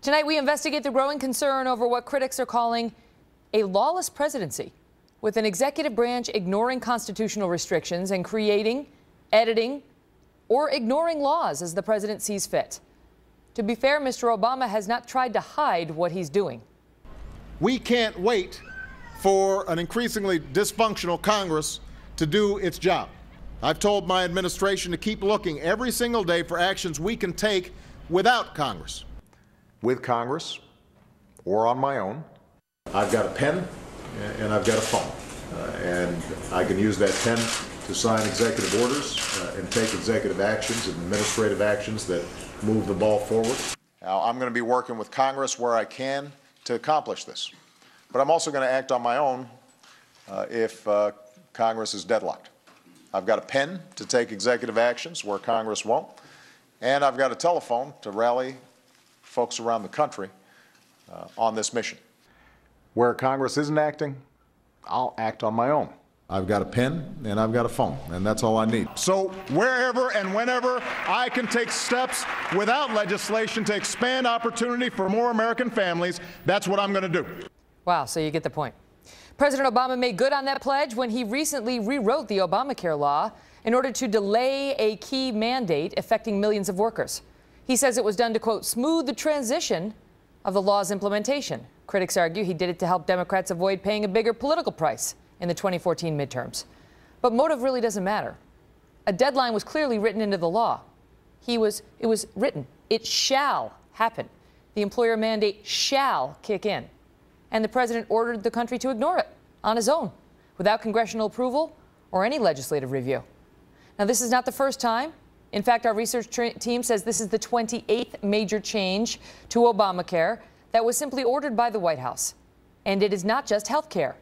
Tonight, we investigate the growing concern over what critics are calling a lawless presidency, with an executive branch ignoring constitutional restrictions and creating, editing, or ignoring laws as the president sees fit. To be fair, Mr. Obama has not tried to hide what he's doing. We can't wait for an increasingly dysfunctional Congress to do its job. I've told my administration to keep looking every single day for actions we can take without Congress. With Congress, or on my own, I've got a pen and I've got a phone. And I can use that pen to sign executive orders and take executive actions and administrative actions that move the ball forward. Now, I'm going to be working with Congress where I can to accomplish this. But I'm also going to act on my own if Congress is deadlocked. I've got a pen to take executive actions where Congress won't, and I've got a telephone to rally folks around the country on this mission. Where Congress isn't acting, I'll act on my own. I've got a pen and I've got a phone, and that's all I need. So wherever and whenever I can take steps without legislation to expand opportunity for more American families, that's what I'm going to do. Wow, so you get the point. President Obama made good on that pledge when he recently rewrote the Obamacare law in order to delay a key mandate affecting millions of workers. He says it was done to, quote, smooth the transition of the law's implementation. Critics argue he did it to help Democrats avoid paying a bigger political price in the 2014 midterms. But motive really doesn't matter. A deadline was clearly written into the law. It was written. It shall happen. The employer mandate shall kick in. And the president ordered the country to ignore it on his own, without congressional approval or any legislative review. Now, this is not the first time. In fact, our research team says this is the 28th major change to Obamacare that was simply ordered by the White House. And it is not just health care.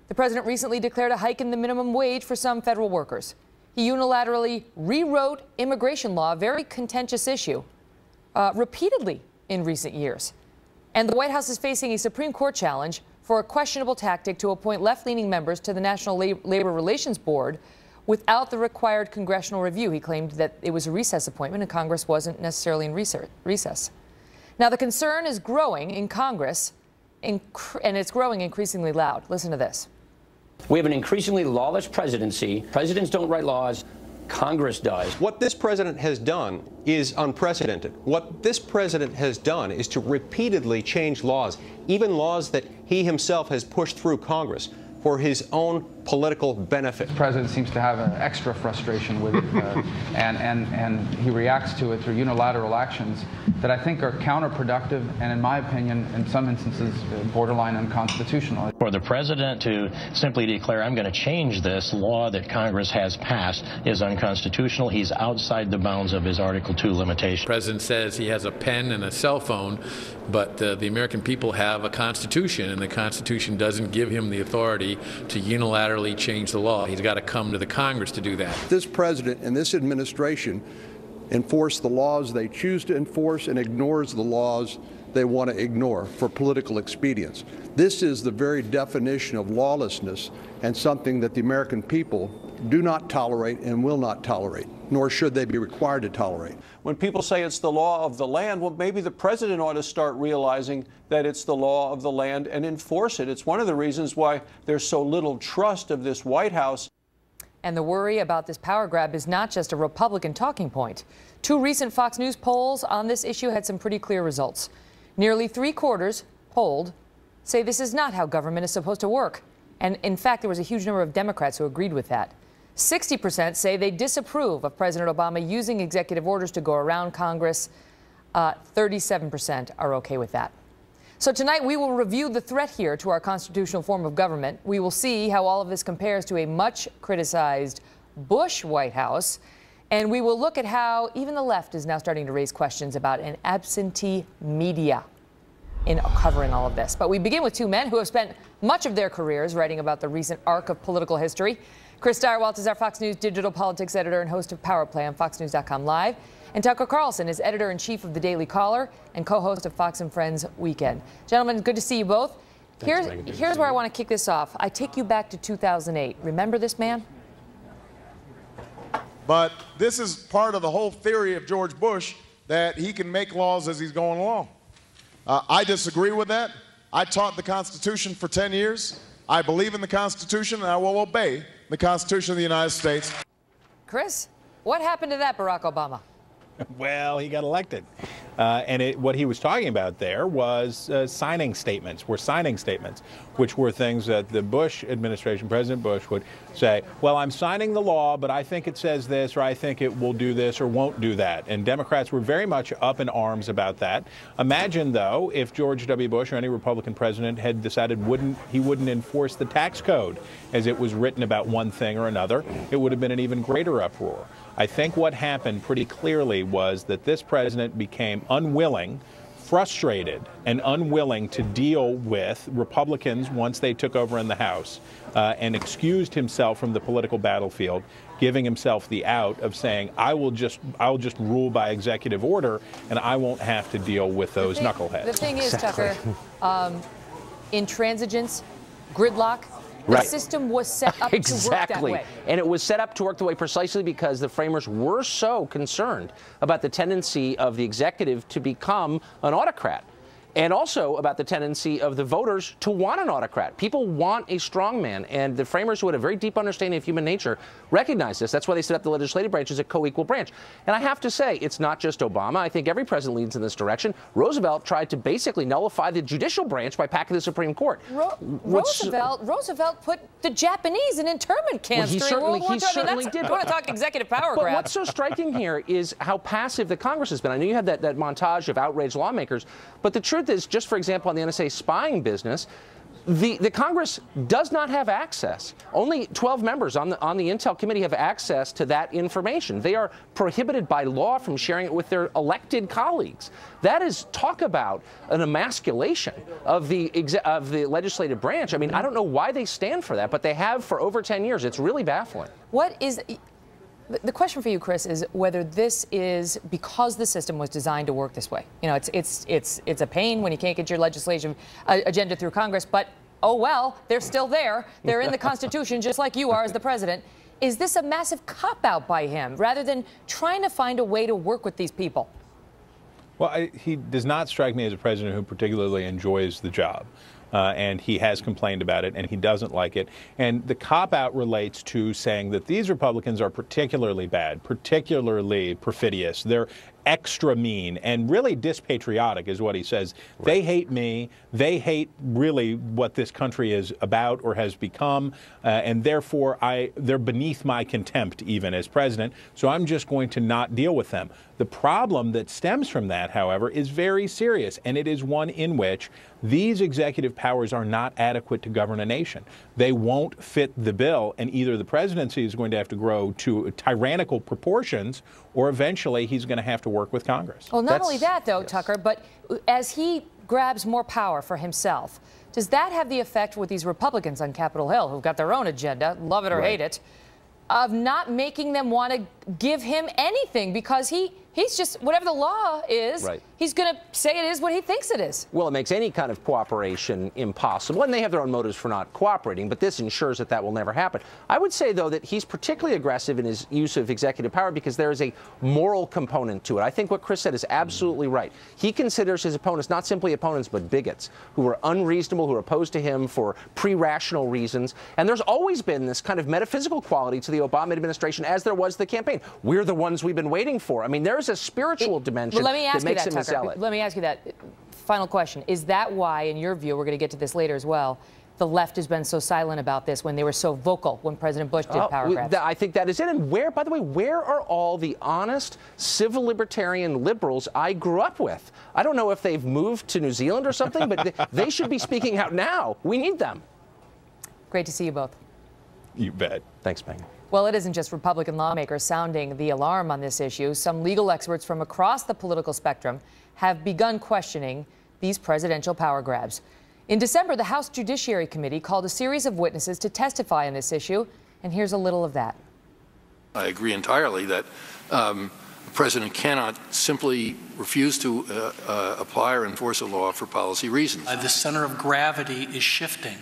The president recently declared a hike in the minimum wage for some federal workers. He unilaterally rewrote immigration law, a very contentious issue, repeatedly in recent years. And the White House is facing a Supreme Court challenge for a questionable tactic to appoint left-leaning members to the National Labor Relations Board without the required congressional review. He claimed that it was a recess appointment and Congress wasn't necessarily in recess. Now, the concern is growing in Congress, and it's growing increasingly loud. Listen to this. We have an increasingly lawless presidency. Presidents don't write laws. Congress does. What this president has done is unprecedented. What this president has done is to repeatedly change laws, even laws that he himself has pushed through Congress for his own political benefit. The president seems to have an extra frustration with it, and he reacts to it through unilateral actions that I think are counterproductive and, in my opinion, in some instances, borderline unconstitutional. For the president to simply declare, I'm going to change this law that Congress has passed, is unconstitutional. He's outside the bounds of his Article 2 limitation. The president says he has a pen and a cell phone, but the American people have a Constitution, and the Constitution doesn't give him the authority to unilaterally change the law. He's got to come to the Congress to do that. This president and this administration enforce the laws they choose to enforce and ignores the laws they want to ignore for political expedience. This is the very definition of lawlessness and something that the American people do not tolerate and will not tolerate, nor should they be required to tolerate. When people say it's the law of the land, well, maybe the president ought to start realizing that it's the law of the land and enforce it. It's one of the reasons why there's so little trust of this White House. And the worry about this power grab is not just a Republican talking point. Two recent Fox News polls on this issue had some pretty clear results. Nearly 3/4 polled say this is not how government is supposed to work. And in fact, there was a huge number of Democrats who agreed with that. 60% say they disapprove of President Obama using executive orders to go around Congress. 37% are okay with that. So tonight we will review the threat here to our constitutional form of government. We will see how all of this compares to a much criticized Bush White House. And we will look at how even the left is now starting to raise questions about an absentee media in covering all of this. But we begin with two men who have spent much of their careers writing about the recent arc of political history. Chris Stirewalt is our Fox News digital politics editor and host of Power Play on FoxNews.com Live. And Tucker Carlson is editor-in-chief of The Daily Caller and co-host of Fox and Friends Weekend. Gentlemen, good to see you both. Here's where I want to kick this off. I take you back to 2008. Remember this man? But this is part of the whole theory of George Bush, that he can make laws as he's going along. I disagree with that. I taught the Constitution for 10 years. I believe in the Constitution, and I will obey the Constitution of the United States. Chris, what happened to that, Barack Obama? Well, he got elected. What he was talking about there was signing statements, which were things that the Bush administration, President Bush, would say, well, I'm signing the law, but I think it says this, or I think it will do this, or won't do that. And Democrats were very much up in arms about that. Imagine, though, if George W. Bush or any Republican president had decided he wouldn't enforce the tax code as it was written about one thing or another, it would have been an even greater uproar. I think what happened pretty clearly was that this president became unwilling, frustrated, and unwilling to deal with Republicans once they took over in the House, and excused himself from the political battlefield, giving himself the out of saying, I'll just rule by executive order, and I won't have to deal with those knuckleheads. The thing is, Tucker, intransigence, gridlock, the system was set up to work that way. And it was set up to work the way precisely because the framers were so concerned about the tendency of the executive to become an autocrat. And also about the tendency of the voters to want an autocrat. People want a strong man, and the framers, who had a very deep understanding of human nature, recognized this. That's why they set up the legislative branch as a co-equal branch. And I have to say, it's not just Obama. I think every president leads in this direction. Roosevelt tried to basically nullify the judicial branch by packing the Supreme Court. Roosevelt put the Japanese in internment camps during World War II. I mean, did. Want to talk executive power grab. But what's so striking here is how passive the Congress has been. I know you had that montage of outraged lawmakers, but the truth is, just for example, on the NSA spying business, the Congress does not have access. Only 12 members on the Intel Committee have access to that information. They are prohibited by law from sharing it with their elected colleagues. That is, talk about an emasculation of the legislative branch. I mean, I don't know why they stand for that, but they have for over 10 years. It's really baffling. The question for you, Chris, is whether this is because the system was designed to work this way. You know, it's a pain when you can't get your legislation agenda through Congress, but oh well, they're still there. They're in the Constitution, just like you are as the president. Is this a massive cop-out by him, rather than trying to find a way to work with these people? Well, he does not strike me as a president who particularly enjoys the job. And he has complained about it, and he doesn't like it. And the cop-out relates to saying that these Republicans are particularly bad, particularly perfidious. They're extra mean and really dispatriotic is what he says. Right. They hate me. They hate really what this country is about or has become, and therefore they're beneath my contempt even as president, so I'm just going to not deal with them. The problem that stems from that, however, is very serious, and it is one in which these executive powers are not adequate to govern a nation. They won't fit the bill, and either the presidency is going to have to grow to tyrannical proportions, or eventually he's going to have to work with Congress. Well, not only that, though, yes, Tucker, but as he grabs more power for himself, does that have the effect with these Republicans on Capitol Hill, who've got their own agenda, love it or hate it, of not making them want to give him anything because he's just, whatever the law is, he's going to say it is what he thinks it is. Well, it makes any kind of cooperation impossible, and they have their own motives for not cooperating, but this ensures that that will never happen. I would say, though, that he's particularly aggressive in his use of executive power because there is a moral component to it. I think what Chris said is absolutely right. He considers his opponents not simply opponents, but bigots who are unreasonable, who are opposed to him for pre-rational reasons, and there's always been this kind of metaphysical quality to the Obama administration as there was the campaign. We're the ones we've been waiting for. I mean, there's a spiritual dimension that makes him a zealot. Let me ask you that. Final question. Is that why, in your view, we're going to get to this later as well, the left has been so silent about this when they were so vocal when President Bush did power grabs? I think that is it. And where, by the way, where are all the honest civil libertarian liberals I grew up with? I don't know if they've moved to New Zealand or something, but they should be speaking out now. We need them. Great to see you both. You bet. Thanks, Megan. Well, it isn't just Republican lawmakers sounding the alarm on this issue. Some legal experts from across the political spectrum have begun questioning these presidential power grabs. In December, the House Judiciary Committee called a series of witnesses to testify on this issue, and here's a little of that. I agree entirely that the president cannot simply refuse to apply or enforce a law for policy reasons. The center of gravity is shifting,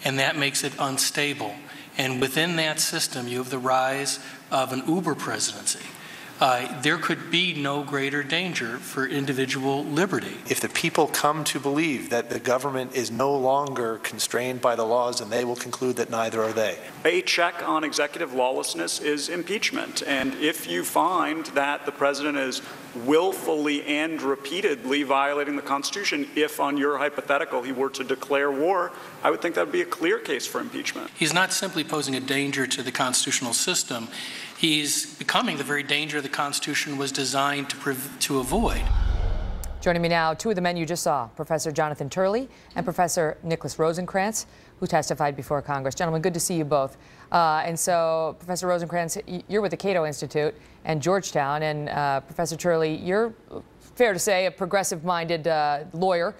and that makes it unstable. And within that system, you have the rise of an Uber presidency, there could be no greater danger for individual liberty. If the people come to believe that the government is no longer constrained by the laws, then they will conclude that neither are they. A check on executive lawlessness is impeachment. And if you find that the president is willfully and repeatedly violating the Constitution, if on your hypothetical he were to declare war, I would think that would be a clear case for impeachment. He's not simply posing a danger to the constitutional system. He's becoming the very danger the Constitution was designed to avoid. Joining me now, two of the men you just saw, Professor Jonathan Turley and Professor Nicholas Rosenkranz, who testified before Congress. Gentlemen, good to see you both. And so, Professor Rosenkranz, you're with the Cato Institute and Georgetown, and Professor Turley, you're, fair to say, a progressive-minded lawyer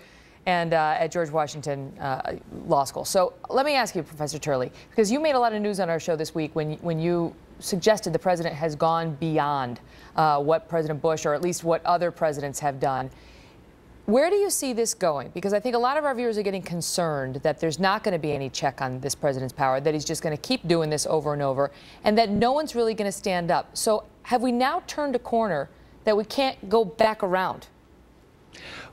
and at George Washington Law School. So let me ask you, Professor Turley, because you made a lot of news on our show this week when you suggested the president has gone beyond what President Bush, or at least what other presidents have done. Where do you see this going? Because I think a lot of our viewers are getting concerned that there's not going to be any check on this president's power, that he's just going to keep doing this over and over, and that no one's really going to stand up. So have we now turned a corner that we can't go back around?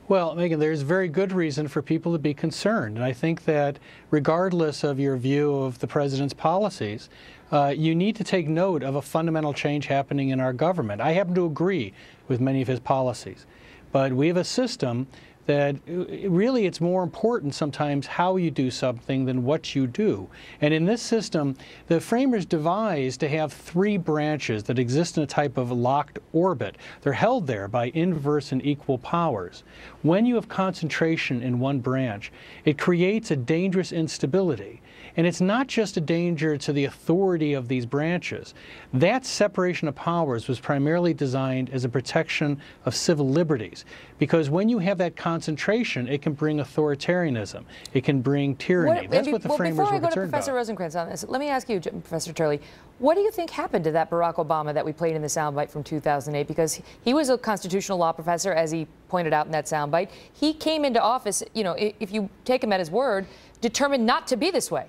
Well, Megan, there's very good reason for people to be concerned. And I think that regardless of your view of the president's policies, you need to take note of a fundamental change happening in our government. I happen to agree with many of his policies, but we have a system that really it's more important sometimes how you do something than what you do. And in this system, the framers devised to have three branches that exist in a type of locked orbit. They're held there by inverse and equal powers. When you have concentration in one branch, it creates a dangerous instability. And it's not just a danger to the authority of these branches. That separation of powers was primarily designed as a protection of civil liberties. Because when you have that concentration, it can bring authoritarianism. It can bring tyranny. That's what the framers were concerned about. Before I go to Professor Rosenkranz on this, let me ask you, Professor Turley, what do you think happened to that Barack Obama that we played in the soundbite from 2008? Because he was a constitutional law professor, as he pointed out in that soundbite. He came into office, you know, if you take him at his word, determined not to be this way.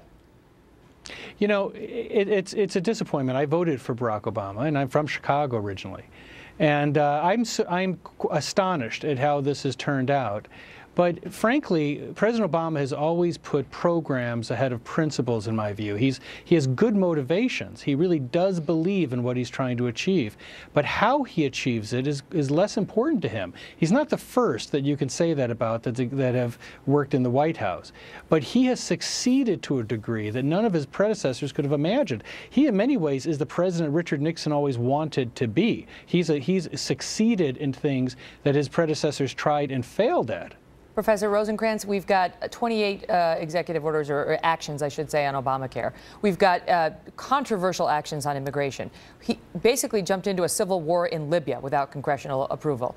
You know, it's a disappointment. I voted for Barack Obama, and I'm from Chicago originally. And I'm astonished at how this has turned out. But frankly, President Obama has always put programs ahead of principles, in my view. He has good motivations. He really does believe in what he's trying to achieve. But how he achieves it is less important to him. He's not the first that you can say that about that have worked in the White House. But he has succeeded to a degree that none of his predecessors could have imagined. He, in many ways, is the president Richard Nixon always wanted to be. He's succeeded in things that his predecessors tried and failed at. Professor Rosenkranz, we've got 28 executive orders, or actions, I should say, on Obamacare. We've got controversial actions on immigration. He basically jumped into a civil war in Libya without congressional approval.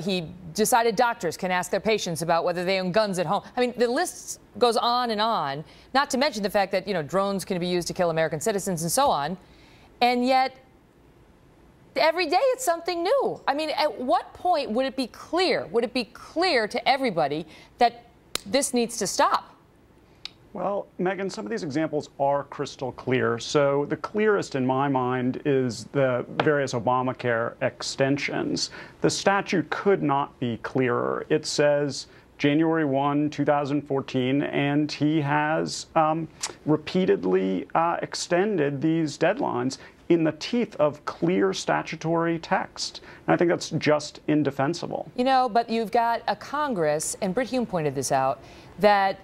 He decided doctors can ask their patients about whether they own guns at home. I mean, the list goes on, not to mention the fact that, you know, drones can be used to kill American citizens and so on. And yet, every day it's something new. I mean, at what point would it be clear? Would it be clear to everybody that this needs to stop? Well, Megan, some of these examples are crystal clear. So the clearest in my mind is the various Obamacare extensions. The statute could not be clearer. It says January 1, 2014, and he has repeatedly extended these deadlines in the teeth of clear statutory text. And I think that's just indefensible. You know, but you've got a Congress, and Brit Hume pointed this out, that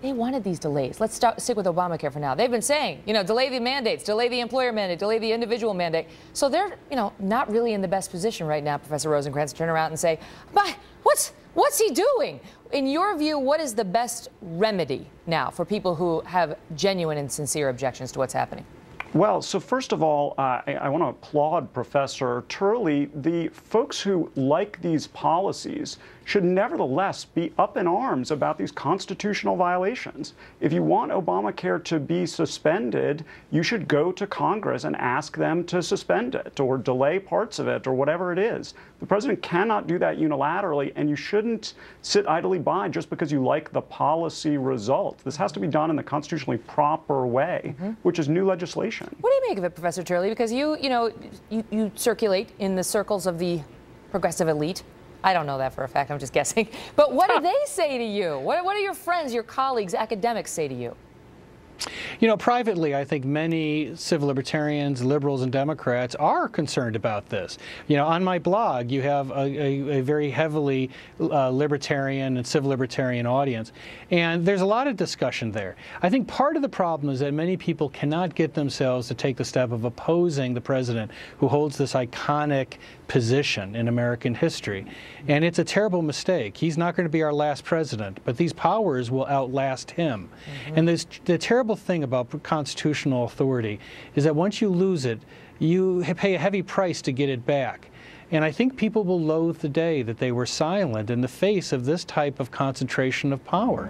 they wanted these delays. Let's stick with Obamacare for now. They've been saying, you know, delay the mandates, delay the employer mandate, delay the individual mandate. So they're, you know, not really in the best position right now, Professor Rosenkranz, to turn around and say, but what's he doing? In your view, what is the best remedy now for people who have genuine and sincere objections to what's happening? Well, so first of all, I want to applaud Professor Turley. The folks who like these policies should nevertheless be up in arms about these constitutional violations. If you want Obamacare to be suspended, you should go to Congress and ask them to suspend it or delay parts of it or whatever it is. The president cannot do that unilaterally, and you shouldn't sit idly by just because you like the policy result. This has to be done in the constitutionally proper way, which is new legislation. administration. What do you make of it, Professor Turley? Because you circulate in the circles of the progressive elite. I don't know that for a fact. I'm just guessing. But what do they say to you? What do your friends, your colleagues, academics say to you? You know, privately, I think many civil libertarians, liberals, and Democrats are concerned about this. You know, on my blog, you have a very heavily libertarian and civil libertarian audience, and there's a lot of discussion there. I think part of the problem is that many people cannot get themselves to take the step of opposing the president who holds this iconic position in American history. And it's a terrible mistake. He's not going to be our last president, but these powers will outlast him. And the terrible thing about constitutional authority is that once you lose it, you pay a heavy price to get it back. And I think people will loathe the day that they were silent in the face of this type of concentration of power.